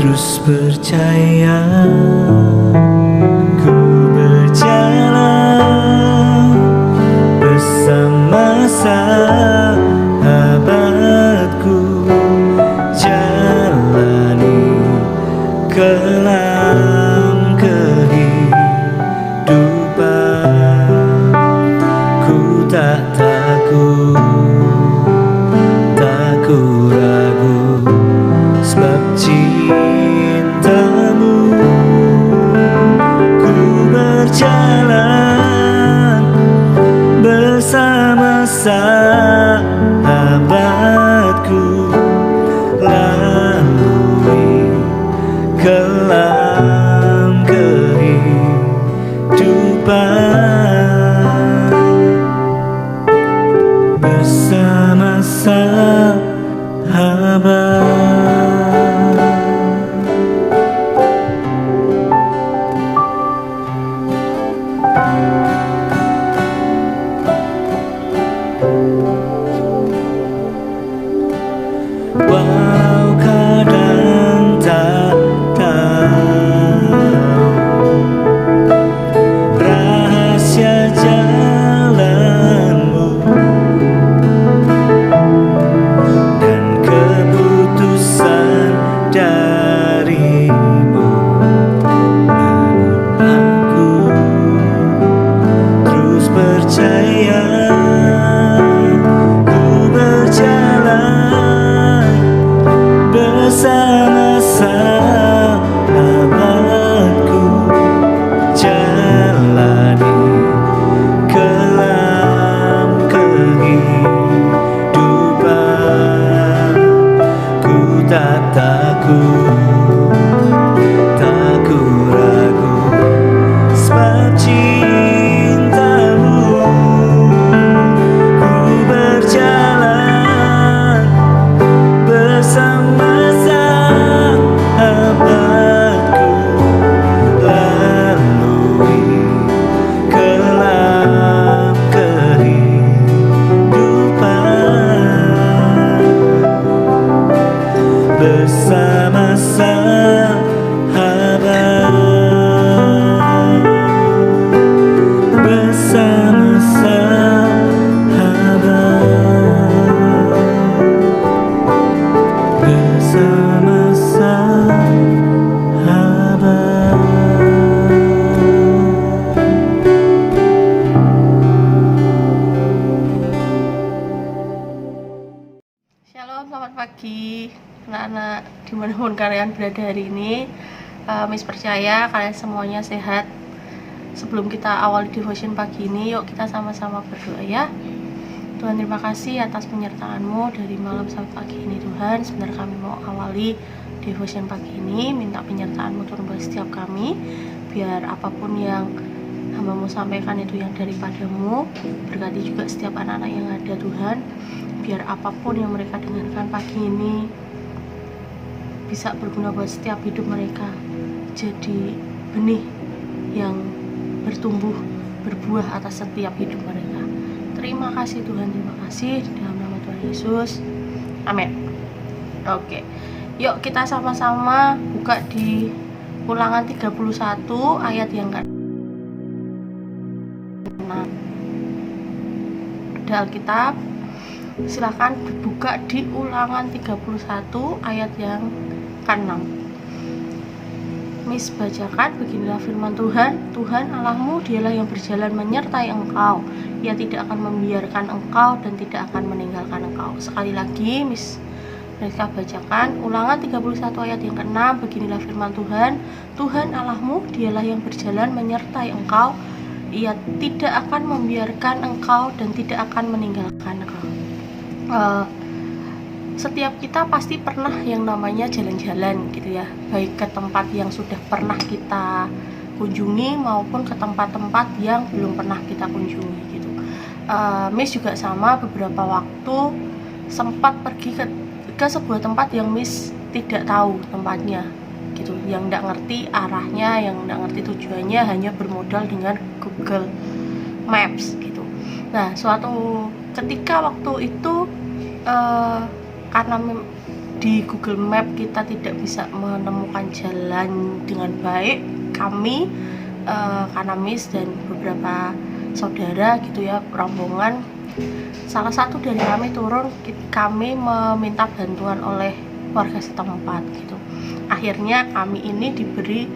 terus percaya. Ku berjalan bersama sahabatku, jalani kelam kehidupan. Ku tak takut, tak ku ragu, sebab cintamu. Ku berjalan bersama sahabatku, lalui kelam kehidupan bersama sahabat. Walau kadang tak tahu rahasia jalanmu dan keputusan darimu, namun aku terus percaya. Ku berjalan bersama sahabatku, jalani kelam kehidupan. Ku tak takut, tak ku ragu, sebab cintamu. Ku berjalan bersama sahabatku, lalui kelam kehidupan bersama sahabat, bersama sahabat, bersama sahabat. Shalom, selamat pagi anak-anak dimanapun kalian berada hari ini. Miss percaya kalian semuanya sehat. Sebelum kita awali devotion pagi ini, yuk kita sama-sama berdoa ya. Tuhan, terima kasih atas penyertaan-Mu dari malam sampai pagi ini Tuhan. Sebentar kami mau awali devotion pagi ini, minta penyertaan-Mu turun bagi setiap kami, biar apapun yang hamba-Mu sampaikan itu yang daripada-Mu. Berkati juga setiap anak-anak yang ada Tuhan, biar apapun yang mereka dengarkan pagi ini bisa berguna buat setiap hidup mereka, jadi benih yang bertumbuh, berbuah atas setiap hidup mereka. Terima kasih Tuhan, terima kasih dalam nama Tuhan Yesus, amin. Oke, yuk kita sama-sama buka di Ulangan 31 ayat yang ke-6. Ada Alkitab, silakan dibuka di Ulangan 31 ayat yang ke-6. Miss bacakan, beginilah firman Tuhan. Tuhan Allahmu, dialah yang berjalan menyertai engkau. Ia tidak akan membiarkan engkau dan tidak akan meninggalkan engkau. Sekali lagi Miss mereka bacakan Ulangan 31 ayat yang ke-6. Beginilah firman Tuhan. Tuhan Allahmu, dialah yang berjalan menyertai engkau. Ia tidak akan membiarkan engkau dan tidak akan meninggalkan engkau. Setiap kita pasti pernah yang namanya jalan-jalan gitu ya, baik ke tempat yang sudah pernah kita kunjungi maupun ke tempat-tempat yang belum pernah kita kunjungi gitu. Miss juga sama, beberapa waktu sempat pergi ke sebuah tempat yang Miss tidak tahu tempatnya gitu, yang nggak ngerti arahnya, yang nggak ngerti tujuannya, hanya bermodal dengan Google Maps gitu. Nah, suatu ketika waktu itu karena di Google Map kita tidak bisa menemukan jalan dengan baik, kami karena Miss dan beberapa saudara gitu ya, rombongan, salah satu dari kami turun, kami meminta bantuan oleh warga setempat gitu. Akhirnya kami ini diberi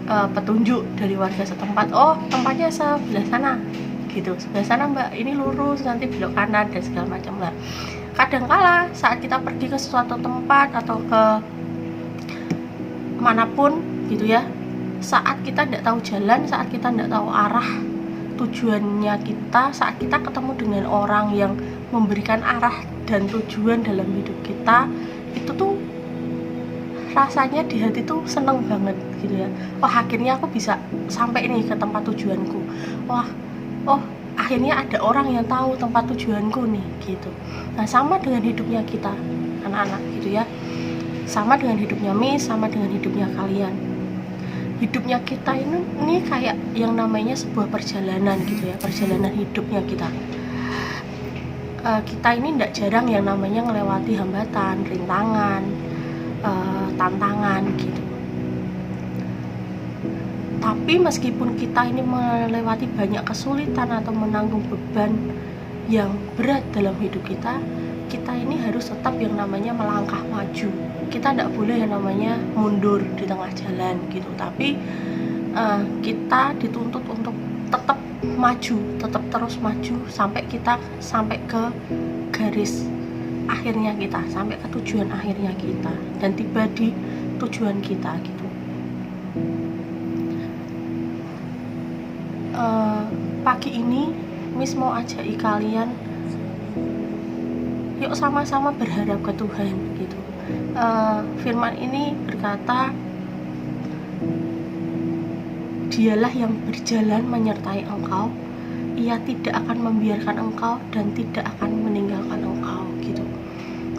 petunjuk dari warga setempat, oh tempatnya sebelah sana gitu, sebelah sana mbak, ini lurus nanti belok kanan dan segala macam lah. Kadangkala saat kita pergi ke suatu tempat atau ke manapun gitu ya, saat kita tidak tahu jalan, saat kita tidak tahu arah tujuannya kita, saat kita ketemu dengan orang yang memberikan arah dan tujuan dalam hidup kita, itu tuh rasanya di hati tuh seneng banget gitu ya. Oh akhirnya aku bisa sampai nih ke tempat tujuanku. Oh akhirnya ada orang yang tahu tempat tujuanku nih gitu. Nah sama dengan hidupnya kita anak-anak gitu ya, sama dengan hidupnya Miss, sama dengan hidupnya kalian. Hidupnya kita ini kayak yang namanya sebuah perjalanan gitu ya, perjalanan hidupnya kita. Kita ini tidak jarang yang namanya melewati hambatan, rintangan, tantangan gitu. Tapi meskipun kita ini melewati banyak kesulitan atau menanggung beban yang berat dalam hidup kita, kita ini harus tetap yang namanya melangkah maju. Kita tidak boleh yang namanya mundur di tengah jalan gitu. Tapi kita dituntut untuk tetap maju, tetap terus maju sampai kita sampai ke garis akhirnya kita, sampai ke tujuan akhirnya kita dan tiba di tujuan kita gitu. Pagi ini Miss mau ajaki kalian, yuk sama-sama berharap ke Tuhan gitu. Firman ini berkata, Dialah yang berjalan menyertai engkau, Ia tidak akan membiarkan engkau dan tidak akan meninggalkan engkau gitu.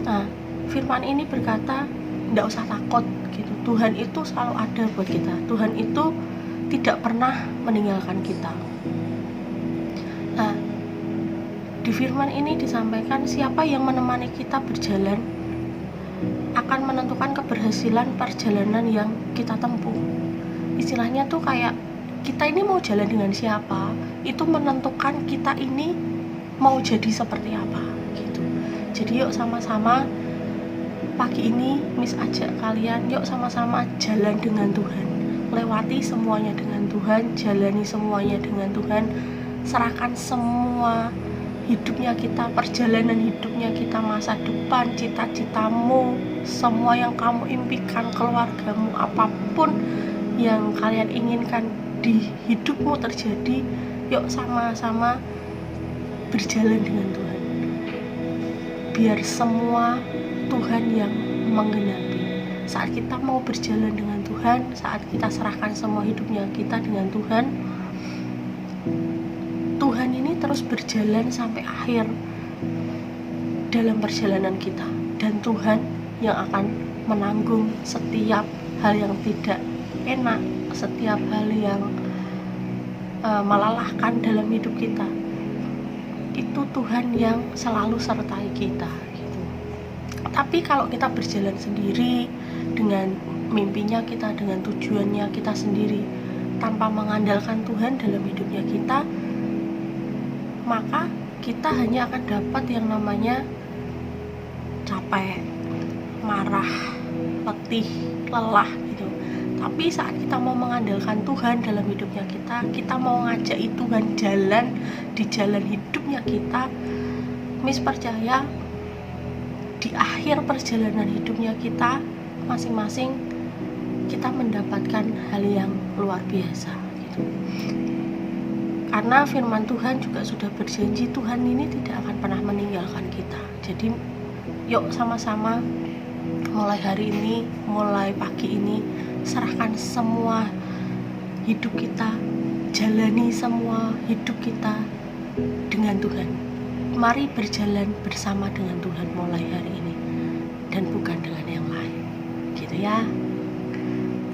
Nah, firman ini berkata, tidak usah takut gitu. Tuhan itu selalu ada buat kita. Tuhan itu tidak pernah meninggalkan kita. Nah, di firman ini disampaikan siapa yang menemani kita berjalan akan menentukan keberhasilan perjalanan yang kita tempuh. Istilahnya tuh kayak kita ini mau jalan dengan siapa, itu menentukan kita ini mau jadi seperti apa gitu. Jadi yuk sama-sama pagi ini Miss ajak kalian, yuk sama-sama jalan dengan Tuhan, lewati semuanya dengan Tuhan, jalani semuanya dengan Tuhan, serahkan semua hidupnya kita, perjalanan hidupnya kita, masa depan, cita-citamu, semua yang kamu impikan, keluargamu, apapun yang kalian inginkan di hidupmu terjadi, yuk sama-sama berjalan dengan Tuhan. Biar semua Tuhan yang menggenapi. Saat kita mau berjalan dengan Tuhan, saat kita serahkan semua hidupnya kita dengan Tuhan, Tuhan ini terus berjalan sampai akhir dalam perjalanan kita. Dan Tuhan yang akan menanggung setiap hal yang tidak enak, setiap hal yang melelahkan dalam hidup kita. Itu Tuhan yang selalu sertai kita gitu. Tapi kalau kita berjalan sendiri dengan mimpinya kita, dengan tujuannya kita sendiri, tanpa mengandalkan Tuhan dalam hidupnya kita, maka kita hanya akan dapat yang namanya capek, marah, letih, lelah gitu. Tapi saat kita mau mengandalkan Tuhan dalam hidupnya kita mau ngajak Tuhan jalan di jalan hidupnya kita, Miss percaya di akhir perjalanan hidupnya kita masing-masing kita mendapatkan hal yang luar biasa gitu. Karena firman Tuhan juga sudah berjanji, Tuhan ini tidak akan pernah meninggalkan kita. Jadi yuk sama-sama mulai hari ini, mulai pagi ini, serahkan semua hidup kita, jalani semua hidup kita dengan Tuhan. Mari berjalan bersama dengan Tuhan mulai hari ini dan bukan dengan yang lain gitu ya.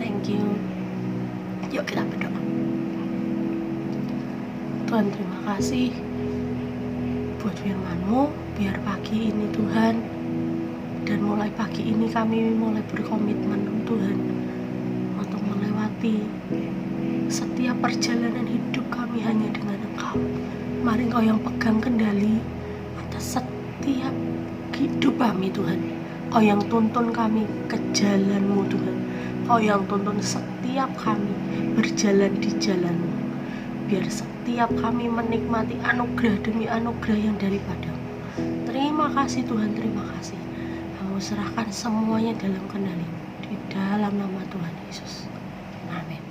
Thank you. Yuk kita berdoa. Tuhan, terima kasih buat firman-Mu. Biar pagi ini Tuhan, dan mulai mulai pagi ini kami mulai berkomitmen Tuhan untuk melewati setiap perjalanan hidup kami hanya dengan Engkau. Mari Engkau yang pegang kendali atas setiap hidup kami Tuhan. Kau yang tuntun kami ke jalan-Mu Tuhan. Kau yang tuntun setiap kami berjalan di jalan-Mu. Biar setiap kami menikmati anugerah demi anugerah yang daripada-Mu. Terima kasih Tuhan, terima kasih. Kami serahkan semuanya dalam kendali-Mu. Di dalam nama Tuhan Yesus. Amin.